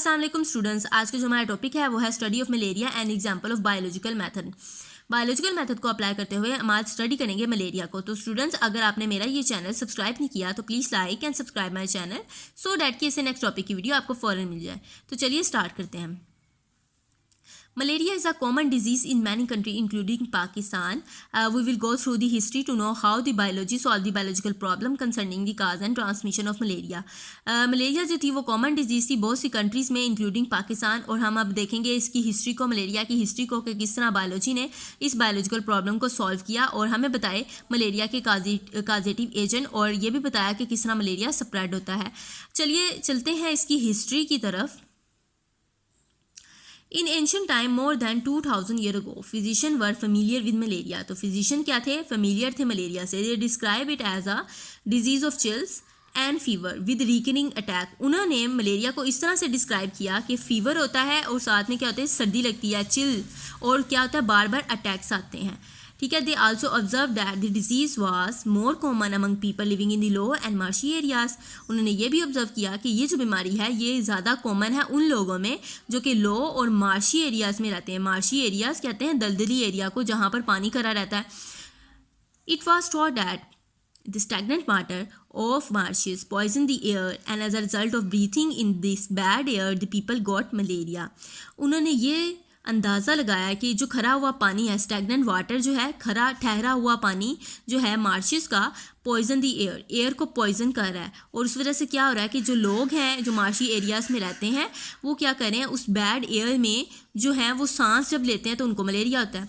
अस्सलाम वालेकुम स्टूडेंट्स, आज का जो हमारा टॉपिक है वो है study of malaria and example of biological method. Biological method को अप्लाई करते हुए हम आज स्टडी करेंगे मलेरिया को। तो स्टूडेंट्स, अगर आपने मेरा ये चैनल सब्सक्राइब नहीं किया तो please like and subscribe my channel so that कि इससे नेक्स्ट टॉपिक की वीडियो आपको फ़ौरन मिल जाए। तो चलिए स्टार्ट करते हैं। Malaria is a common disease in many countries including Pakistan. We will go through the history to know how the biology solve the biological problem concerning the cause and transmission of malaria. Malaria जो थी वो common disease थी बहुत सी countries में including Pakistan, और हम अब देखेंगे इसकी हिस्ट्री को, मलेरिया की हिस्ट्री को, कि किस तरह बायोलॉजी ने इस बायोलॉजिकल प्रॉब्लम को सॉल्व किया और हमें बताए मलेरिया के काजेटिव एजेंट, और ये भी बताया कि किस तरह मलेरिया स्प्रेड होता है। चलिए चलते हैं इसकी हिस्ट्री की तरफ। In ancient time more than 2000 year ago physician were familiar with malaria. तो फिजिशियन क्या थे? फेमिलियर थे मलेरिया से। They describe it as a disease of chills and fever with reckoning attack. उन्होंने मलेरिया को इस तरह से डिस्क्राइब किया कि फीवर होता है और साथ में क्या होता है, सर्दी लगती है, चिल, और क्या होता है, बार बार अटैक्स आते हैं। ठीक है। They also observe that the disease was more common among people living in the low and marshy areas. उन्होंने ये भी ऑब्जर्व किया कि ये जो बीमारी है ये ज़्यादा कॉमन है उन लोगों में जो कि लो और मार्शी एरियाज़ में रहते हैं। मार्शी एरियाज़ कहते हैं दलदली एरिया को जहाँ पर पानी खड़ा रहता है। It was thought that the stagnant water of marshes poison the air and as a result of breathing in this bad air the people got malaria. उन्होंने ये अंदाज़ा लगाया कि जो खरा हुआ पानी है, स्टैगनेंट वाटर जो है, खरा ठहरा हुआ पानी जो है मार्शेस का, पॉइजन दी एयर, एयर को पॉइजन कर रहा है, और उस वजह से क्या हो रहा है कि जो लोग हैं जो मार्शी एरियाज़ में रहते हैं वो क्या कर रहे हैं, उस बैड एयर में जो है वो सांस जब लेते हैं तो उनको मलेरिया होता है।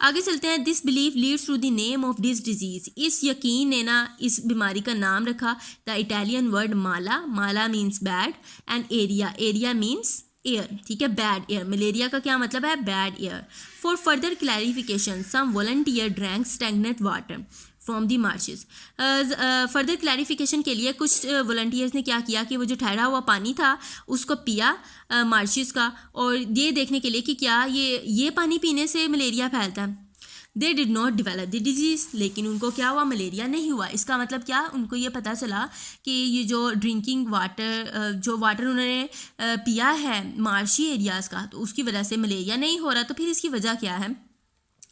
आगे चलते हैं। This belief leads to the name of this disease. इस यकीन ने ना इस बीमारी का नाम रखा the Italian word mala. Mala means bad and aria, aria means air. ठीक है, बैड एयर। मलेरिया का क्या मतलब है? Bad air. For further clarification some volunteer drank stagnant water from the marshes. Further clarification के लिए कुछ वॉलंटियर्स ने क्या किया कि वो जो ठहरा हुआ पानी था उसको पिया मार्शेस का, और ये देखने के लिए कि क्या ये पानी पीने से मलेरिया फैलता है। They did not develop the disease, लेकिन उनको क्या हुआ, मलेरिया नहीं हुआ। इसका मतलब क्या, उनको ये पता चला कि ये जो ड्रिंकिंग वाटर, जो वाटर उन्होंने पिया है मार्शी एरियाज़ का, तो उसकी वजह से मलेरिया नहीं हो रहा। तो फिर इसकी वजह क्या है?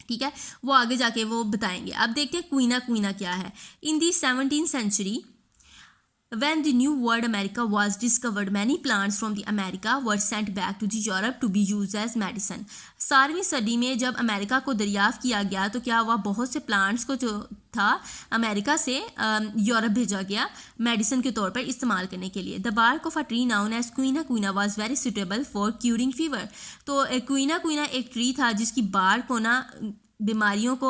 ठीक है, वो आगे जाके वो बताएंगे। अब देखते हैं क्वीना क्या है। इन दी 17th century when the new world America was discovered, many plants from the America were sent back to the Europe to be used as medicine. 17वीं सदी में जब अमेरिका को दरियाफ्त किया गया तो क्या हुआ, बहुत से प्लांट्स को जो था अमेरिका से यूरोप भेजा गया मेडिसिन के तौर पर इस्तेमाल करने के लिए। The bark of a tree known as quina was very suitable for curing fever. तो क्वीना एक ट्री था जिसकी बार्क को ना बीमारियों को,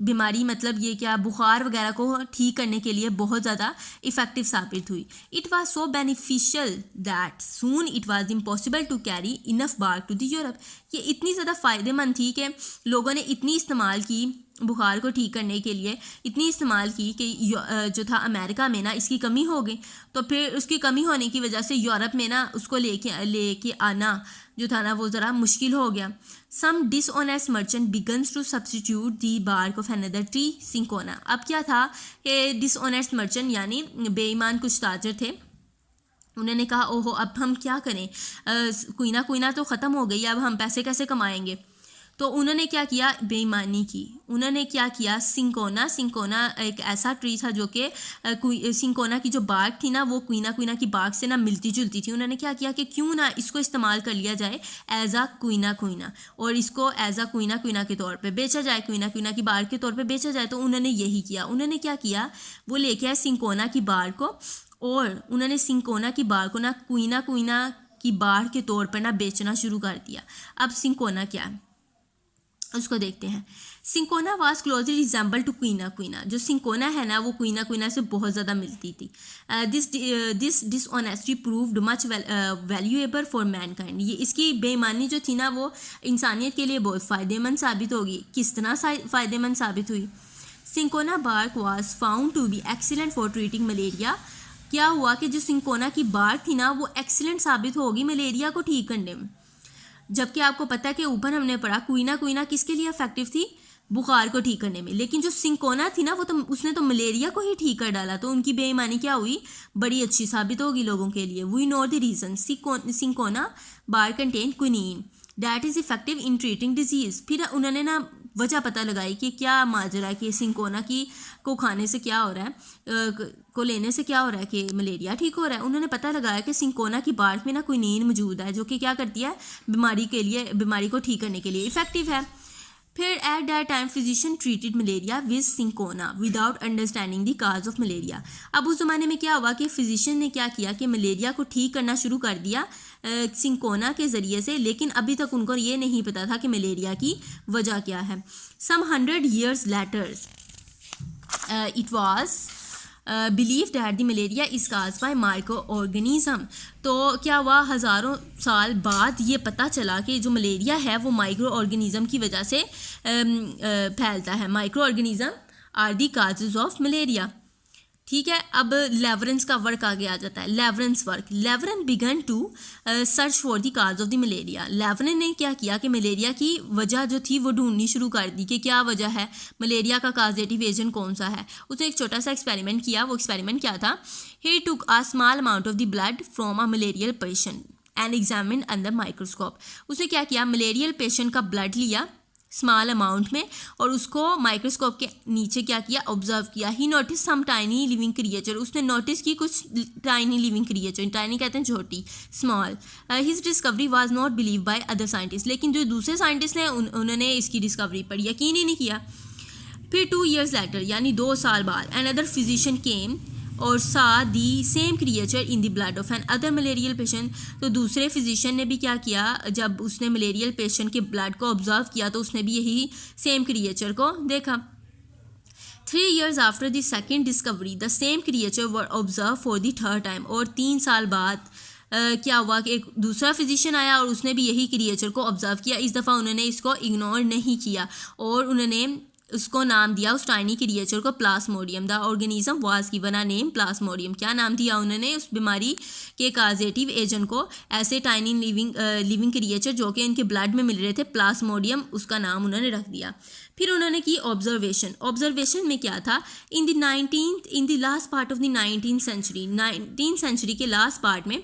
बीमारी मतलब ये क्या, बुखार वगैरह को ठीक करने के लिए बहुत ज़्यादा इफ़ेक्टिव साबित हुई। It was so beneficial that soon it was impossible to carry enough bark to the Europe. ये इतनी ज़्यादा फ़ायदेमंद थी कि लोगों ने इतनी इस्तेमाल की बुखार को ठीक करने के लिए, इतनी इस्तेमाल की कि जो था अमेरिका में ना इसकी कमी हो गई। तो फिर उसकी कमी होने की वजह से यूरोप में ना उसको लेके आना जो था ना वो ज़रा मुश्किल हो गया। Some dishonest merchant begins to substitute the bark of another tree cinchona. अब क्या था कि डिसऑनेस्ट मर्चेंट यानी बेईमान कुछ ताजर थे, उन्होंने कहा ओहो अब हम क्या करें, क्वीना तो ख़त्म हो गई, अब हम पैसे कैसे कमाएंगे। तो उन्होंने क्या किया, बेईमानी की। उन्होंने क्या किया, सिंकोना एक ऐसा ट्री था जो कि सिंकोना की जो बार्क थी ना वो क्वीना की बार्क से ना मिलती जुलती थी। उन्होंने क्या किया कि क्यों ना इसको इस्तेमाल कर लिया जाए एज आ क्वीना, और इसको एज आ क्वीना के तौर पे बेचा जाए, क्वीना की बार्क के तौर पे बेचा जाए। तो उन्होंने यही किया। उन्होंने क्या किया, वो लेके आए सिंकोना की बार्क को, और उन्होंने सिंकोना की बार्क को ना क्वीना की बार्क के तौर पर ना बेचना शुरू कर दिया। अब सिंकोना क्या है उसको देखते हैं। Cinchona was closely resemble to quina. जो सिंकोना है ना वो क्वीना से बहुत ज़्यादा मिलती थी। This dishonesty proved much valuable for Mankind. ये इसकी बेईमानी जो थी ना वो इंसानियत के लिए बहुत फ़ायदेमंद साबित होगी। किस तरह फ़ायदेमंद साबित हुई? Cinchona bark was found to be excellent for treating malaria. क्या हुआ कि जो सिंकोना की बार्क थी ना वो एक्सीलेंट साबित होगी मलेरिया को ठीक करने में। जबकि आपको पता है कि ऊपर हमने पढ़ा क्वीना किसके लिए इफेक्टिव थी, बुखार को ठीक करने में, लेकिन जो सिंकोना थी ना वो तो उसने तो मलेरिया को ही ठीक कर डाला, तो उनकी बेईमानी क्या हुई, बड़ी अच्छी साबित होगी लोगों के लिए। We know the reason, cinchona bark contain quinine that is effective in treating disease. फिर उन्होंने ना वजह पता लगाई कि क्या माजरा है कि सिंकोना की को खाने से क्या हो रहा है, को लेने से क्या हो रहा है कि मलेरिया ठीक हो रहा है। उन्होंने पता लगाया कि सिंकोना की बार्क में ना क्विनीन मौजूद है जो कि क्या करती है, बीमारी को ठीक करने के लिए इफ़ेक्टिव है। फिर at that time physician treated malaria with cinchona without understanding the cause of malaria. अब उस ज़माने में क्या हुआ कि फिजिशियन ने क्या किया कि मलेरिया को ठीक करना शुरू कर दिया सिंकोना के ज़रिए से, लेकिन अभी तक उनको ये नहीं पता था कि मलेरिया की वजह क्या है। सम 100 years later it was believe that the malaria is cause by micro organism. तो क्या हुआ, हज़ारों साल बाद ये पता चला कि जो मलेरिया है वो माइक्रो ऑर्गेनिज़म की वजह से फैलता है। Micro organism are the causes of malaria. ठीक है, अब लेवरेंस का वर्क आगे आ जाता है। Laveran's work, Laveran began to search for the cause of the malaria. Laveran ने क्या किया कि मलेरिया की वजह जो थी वो ढूंढनी शुरू कर दी कि क्या वजह है, मलेरिया का काजेटिव एजेंट कौन सा है। उसने एक छोटा सा एक्सपेरिमेंट किया। वो एक्सपेरिमेंट क्या था, he took a small amount of the blood from a malarial patient and examined under microscope. उसने क्या किया, मलेरियल पेशेंट का ब्लड लिया स्मॉल अमाउंट में और उसको माइक्रोस्कोप के नीचे क्या किया, ऑब्जर्व किया। ही नोटिस सम टाइनी लिविंग क्रिएचर। उसने नोटिस की कुछ टाइनी लिविंग क्रिएचर, टाइनी कहते हैं छोटी, small. His discovery was not believe by other scientist. लेकिन जो दूसरे साइंटिस्ट हैं उन्होंने इसकी डिस्कवरी पर यकीन ही नहीं किया। फिर 2 years later यानी 2 साल बाद अनदर फिजिशियन केम और saw the same creature in the blood of another malarial patient. तो दूसरे फिजिशियन ने भी क्या किया, जब उसने मलेरियल पेशेंट के ब्लड को ऑब्जर्व किया तो उसने भी यही सेम क्रिएचर को देखा। 3 years after the second discovery the same creature were observe for the third time. और 3 साल बाद क्या हुआ कि एक दूसरा फिजिशियन आया और उसने भी यही क्रिएचर को ऑब्जर्व किया। इस दफ़ा उन्होंने इसको इग्नोर नहीं किया और उन्होंने उसको नाम दिया, उस टाइनी क्रिएचर को, Plasmodium. The organism was given a name Plasmodium. क्या नाम दिया उन्होंने उस बीमारी के काजेटिव एजेंट को, ऐसे टाइनी लिविंग क्रिएचर जो कि इनके ब्लड में मिल रहे थे, प्लाज्मोडियम, उसका नाम उन्होंने रख दिया। फिर उन्होंने की ऑब्जर्वेशन में क्या था, in the last part of the 19th century के लास्ट पार्ट में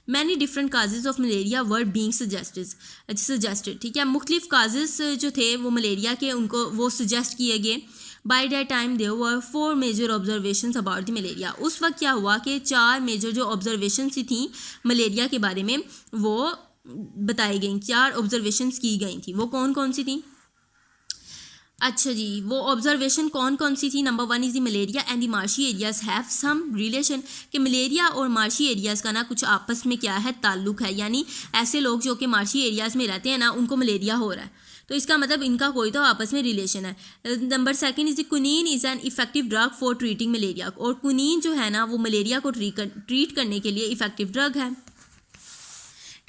many different causes of malaria were being suggested. ठीक है, मुख्तलिफ काजेज जो थे वो मलेरिया के, उनको वो सजेस्ट किए गए। By that time there were 4 major observations about the malaria. उस वक्त क्या हुआ कि 4 मेजर जो ऑब्जर्वेशंस थी मलेरिया के बारे में वो बताई गई, 4 ऑब्जर्वेशंस की गई थी। वो कौन कौन सी थी? अच्छा जी, वो ऑब्जर्वेशन कौन कौन सी थी? Number 1 is the malaria and the marshy areas have some relation. कि मलेरिया और मार्शी एरियाज़ का ना कुछ आपस में क्या है, ताल्लुक है। यानी ऐसे लोग जो कि मार्शी एरियाज़ में रहते हैं ना, उनको मलेरिया हो रहा है, तो इसका मतलब इनका कोई तो आपस में रिलेशन है। Number 2 is the quinine is an effective drug for treating malaria. और क्विनीन जो है ना वो मलेरिया को ट्रीट करने के लिए इफेक्टिव ड्रग है।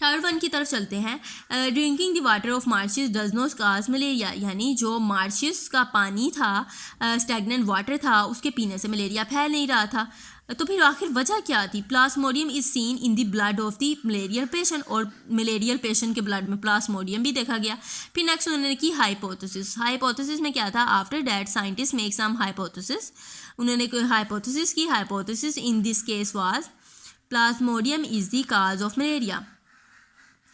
थर्ड वन की तरफ चलते हैं। Drinking the water of marches does not cause malaria. यानी जो मार्शेस का पानी था, स्टैग्नेंट वाटर था, उसके पीने से मलेरिया फैल नहीं रहा था। तो फिर आखिर वजह क्या थी? Plasmodium is seen in the blood of the malarial patient. और मलेरियल पेशेंट के ब्लड में प्लाज्मोडियम भी देखा गया। फिर नेक्स्ट उन्होंने की हाइपोथेसिस में क्या था? After that scientist make some hypothesis. उन्होंने कोई हाइपोथेसिस की। Hypothesis in this case was plasmodium is the cause of malaria.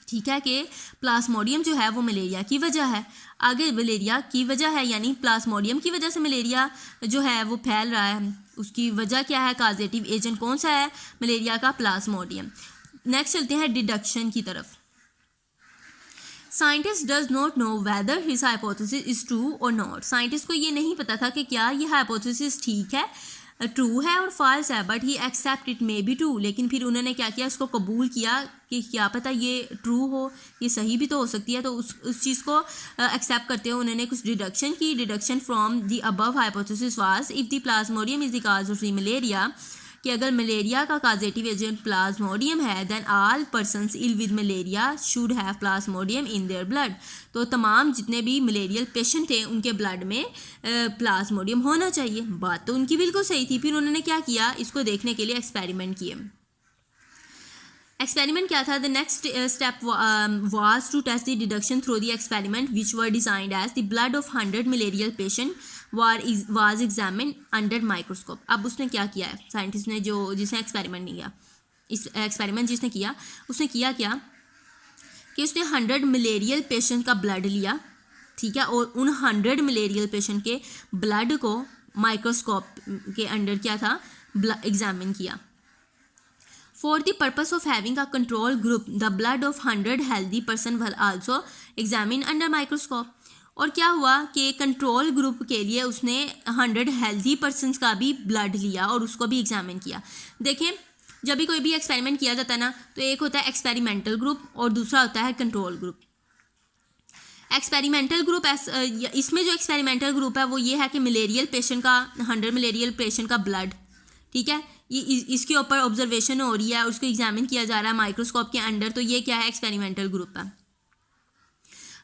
ठीक है, कि प्लाज्मोडियम जो है वो मलेरिया की वजह है। आगे मलेरिया की वजह है, यानी प्लाज्मोडियम की वजह से मलेरिया जो है वो फैल रहा है। उसकी वजह क्या है? काजेटिव एजेंट कौन सा है मलेरिया का? प्लाज्मोडियम। नेक्स्ट चलते हैं डिडक्शन की तरफ। Scientist does not know whether his hypothesis is true और नॉट। साइंटिस्ट को ये नहीं पता था कि क्या ये हाइपोथेसिस ठीक है, ट्रू है और फॉल्स है, but he accept it may be true. लेकिन फिर उन्होंने क्या किया, उसको कबूल किया कि क्या पता ये ट्रू हो, ये सही भी तो हो सकती है। तो उस चीज़ को एक्सेप्ट करते हुए उन्होंने कुछ डिडक्शन की। Deduction from the above hypothesis was if the plasmodium is the cause of the malaria, कि अगर मलेरिया का काजेटिव एजेंट प्लाज्मोडियम है, then all persons ill with malaria should have plasmodium in their blood. तो तमाम जितने भी malarial patient थे उनके ब्लड में प्लाज्मोडियम होना चाहिए। बात तो उनकी बिल्कुल सही थी। फिर उन्होंने क्या किया, इसको देखने के लिए एक्सपेरिमेंट किए। एक्सपेरिमेंट क्या था? The next step was to test the deduction through the experiment which were designed as the blood of 100 malarial patient was examine under microscope. अब उसने क्या किया है साइंटिस्ट ने, जो जिसने एक्सपेरिमेंट नहीं किया, इस एक्सपेरिमेंट जिसने किया उसने किया क्या कि उसने 100 मलेरियल पेशेंट का ब्लड लिया, ठीक है, और उन 100 मलेरियल पेशेंट के ब्लड को माइक्रोस्कोप के अंडर क्या था, एग्जामिन किया। For the purpose of having a control group, the blood of 100 healthy person were also examined under microscope. और क्या हुआ कि कंट्रोल ग्रुप के लिए उसने 100 हेल्दी पर्सनस का भी ब्लड लिया और उसको भी एग्जामिन किया। देखें, जब भी कोई भी एक्सपेरिमेंट किया जाता है ना, तो एक होता है एक्सपेरिमेंटल ग्रुप और दूसरा होता है कंट्रोल ग्रुप। एक्सपेरिमेंटल ग्रुप इसमें जो एक्सपेरिमेंटल ग्रुप है वो ये है कि मलेरियल पेशेंट का 100 मलेरियल पेशेंट का ब्लड, ठीक है, ये इसके ऊपर ऑब्जर्वेशन हो रही है, उसको एग्जामिन किया जा रहा है माइक्रोस्कोप के अंडर, तो ये क्या है, एक्सपेरिमेंटल ग्रुप है।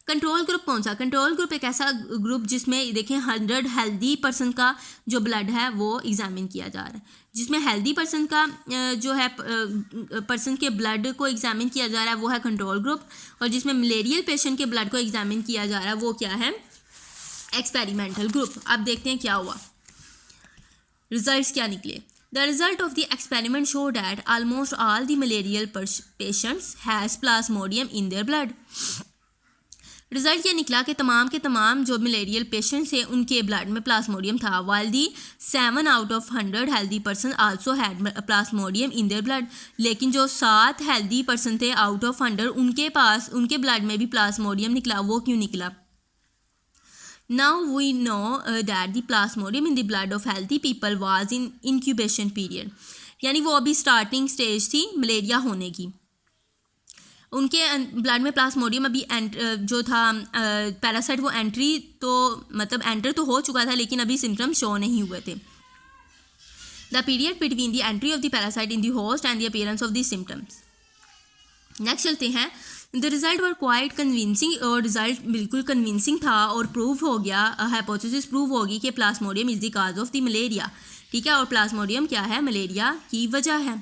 कंट्रोल ग्रुप कौन सा? कंट्रोल ग्रुप एक ऐसा ग्रुप जिसमें देखें 100 हेल्दी पर्सन का जो ब्लड है वो एग्जामिन किया जा रहा है, जिसमें हेल्दी पर्सन का जो है पर्सन के ब्लड को एग्जामिन किया जा रहा है वो है कंट्रोल ग्रुप, और जिसमें मलेरियल पेशेंट के ब्लड को एग्जामिन किया जा रहा है वो क्या है, एक्सपेरिमेंटल ग्रुप। अब देखते हैं क्या हुआ, रिजल्ट्स क्या निकले। The result of the experiment showed that almost all the malarial patients has plasmodium in their blood. Result ये निकला कि तमाम के तमाम जो मलेरियल पेशेंट्स थे उनके ब्लड में प्लाज्मोडियम था, while the 7 out of 100 healthy person also had plasmodium in their blood. लेकिन जो 7 हेल्दी पर्सन थे आउट ऑफ 100 उनके ब्लड में भी प्लाज्मोडियम निकला। वो क्यों निकला? Now we know that the plasmodium in the blood of healthy people was in incubation period, यानी वो अभी स्टार्टिंग स्टेज थी मलेरिया होने की। उनके ब्लड में प्लाज्मोडियम अभी जो था पैरासाइट वो एंटर तो हो चुका था, लेकिन अभी सिम्टम्स शो नहीं हुए थे। The period between the entry of the parasite in the host and the appearance of the symptoms. Next चलते हैं, the result were quite convincing, और रिजल्ट बिल्कुल कन्विंसिंग था और प्रूव हो गया, हाइपोथेसिस प्रूव होगी कि Plasmodium is the cause of the malaria, ठीक है, और प्लाज्मोडियम क्या है, मलेरिया की वजह है।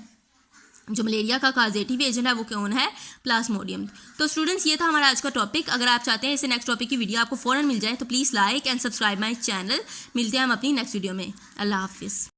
जो मलेरिया का काजेटिव एजेंट है वो कौन है, प्लाज्मोडियम। तो स्टूडेंट्स ये था हमारा आज का टॉपिक। अगर आप चाहते हैं इसे नेक्स्ट टॉपिक की वीडियो आपको फ़ौरन मिल जाए तो please like and subscribe my channel. मिलते हैं हम अपनी नेक्स्ट वीडियो में। अल्लाह हाफिज़।